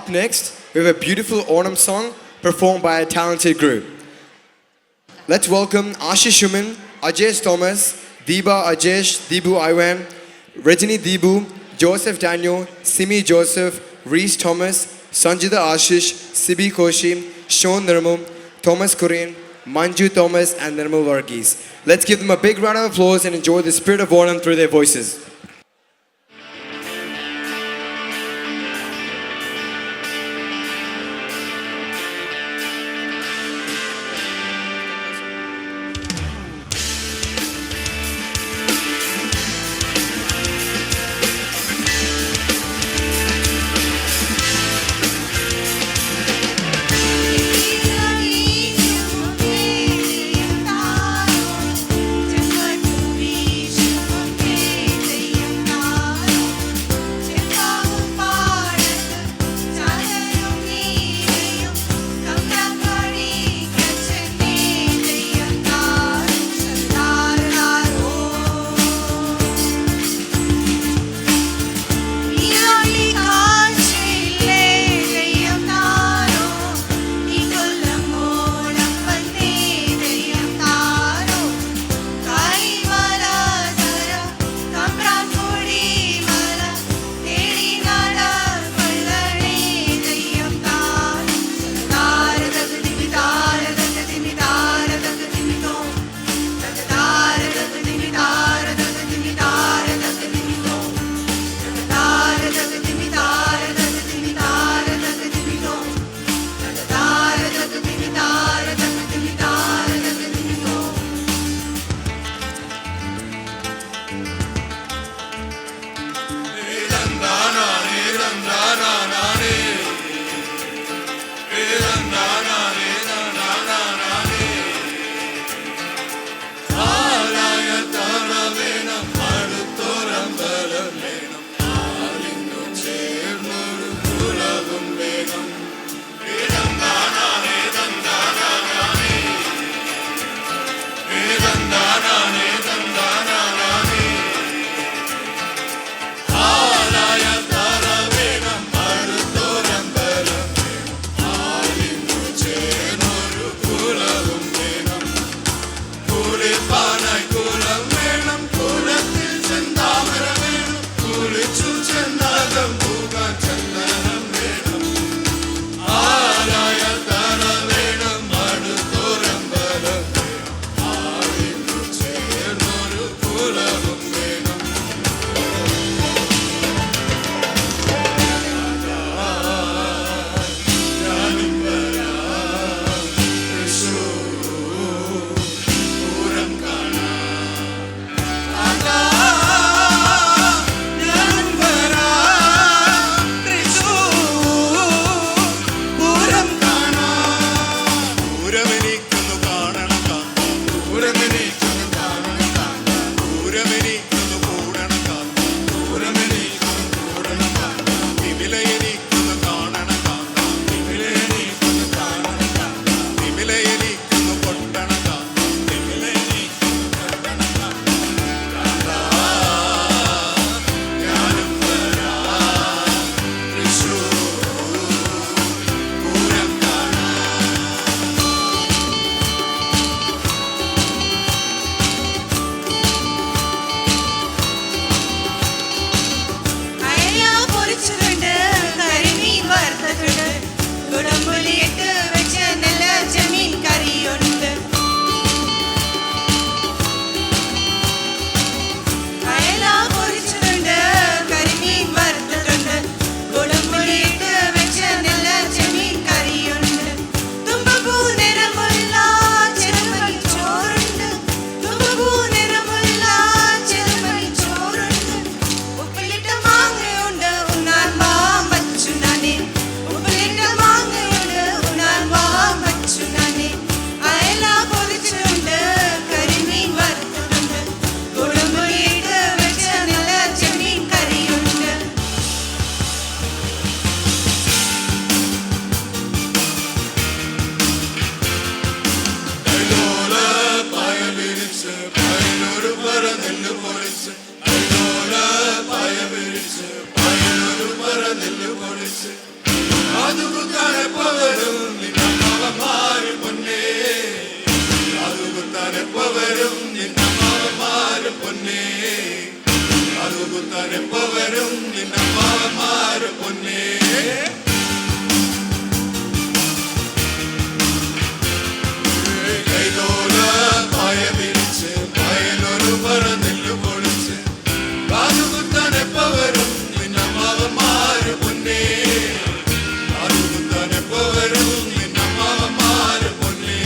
Up next, we have a beautiful Onam song performed by a talented group. Let's welcome Ashish Shuman, Ajesh Thomas, Deeba Ajesh, Deebu Iwan, Rajini Deebu, Joseph Daniel, Simi Joseph, Reese Thomas, Sanjida Ashish, Sibi Koshi, Sean Nirmal, Thomas Korean, Manju Thomas, and Nirmal Varghese. Let's give them a big round of applause and enjoy the spirit of Onam through their voices. കാതുകുത്താനെപ്പവരും നിന്നമ്മമാര് പൊന്നേ കാതുകുത്താനെപ്പവരും നിന്നമ്മമാര് പൊന്നേ കാതുകുത്താനെപ്പവരും നിന്നമ്മമാര് പൊന്നേ കൈതോല പായ വിരിച്ച് പായലൊരു പറന്നെല്ലു പൊളിച്ച് കാതുകുത്താനെപ്പവരും നിന്നമ്മമാര് പൊന്നേ കാതുകുത്താനെപ്പവരും നിന്നമ്മമാര് പൊന്നേ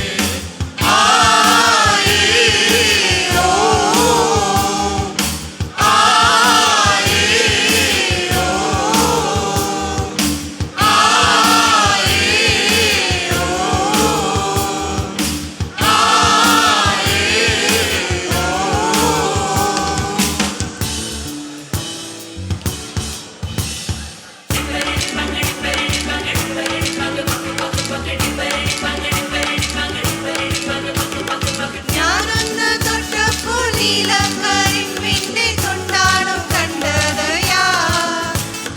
ഞാനൊന്ന് തൊട്ടപ്പോൾ നീലക്കരിമ്പിന്റെ തൊണ്ടാണു കണ്ടതയാ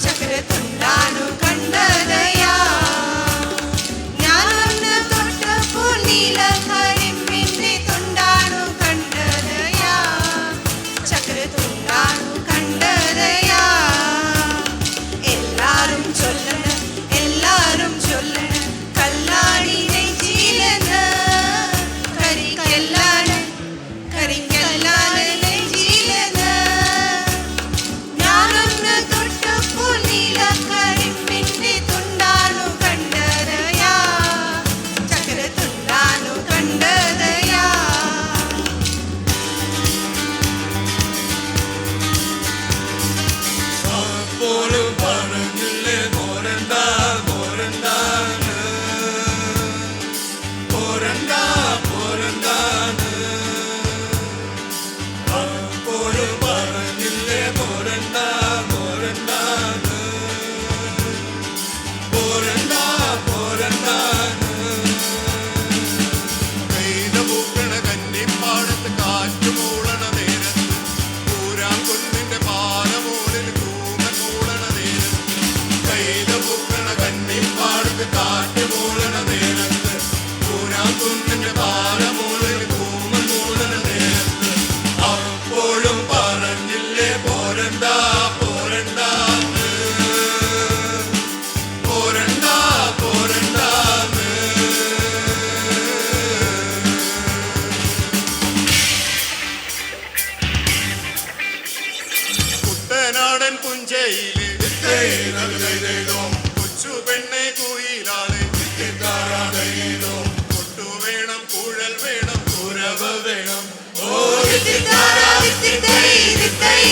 ചക്രത്തുണ്ടാണു കണ്ടതയാ ഞാനൊന്ന് തൊട്ടപ്പോൾ നീലക്കരിമ്പിന്റെ തൊണ്ടാണു കണ്ടതയാ ചക്രത്തുണ്ടാണു കണ്ടതയാ എല്ലാരും ചൊല്ലണം കല്ലാടി നെഞ്ചിലെന്ന് കരിങ്കല്ലാണ് നെഞ്ചിലെന്ന് ഞാനൊന്ന് തൊട്ടപ്പോൾ നീലക്കരിമ്പിന്റെ തുണ്ടാണു കണ്ടതയാ ചക്രത്തുണ്ടാണു കണ്ടതയാ അപ്പോഴും പറഞ്ഞില്ലേ പോരണ്ട പോരണ്ടാന്ന് പോരണ്ട പോരണ്ടാന്ന് അപ്പോഴും പറഞ്ഞില്ലേ പോരണ്ട പോരണ്ടാന്ന് പോരണ്ട പോരണ്ടാന്ന് പെയ്ത പൂക്കണ കന്നിപ്പാടത്ത് കാറ്റ് മൂളണ നേരത്ത് പൂരാങ്കുന്നിന്റെ പാലമൂലിൽ കൂമൻ മൂളണ നേരത്ത് പെയ്ത പൂക്കണ കന്നിപ്പാടത്ത് കാറ്റ് മൂളണ നേരത്ത് പൂരാങ്കുന്നിന്റെ പാലമൂലിൽ കൂമൻ മൂളണ നേരത്ത് അപ്പോഴും പറഞ്ഞില്ലേ പോരണ്ട പോരണ്ടാന്ന് പോരണ്ട പോരണ്ടാന്ന് കുട്ടനാടൻ പുഞ്ചയില് കൊച്ചു പെണ്ണെ കുയിലാളെ കൊട്ടു വേണം കുഴൽ വേണം കുരവ വേണം വിത്തിത്താര വിത്തിത്തൈ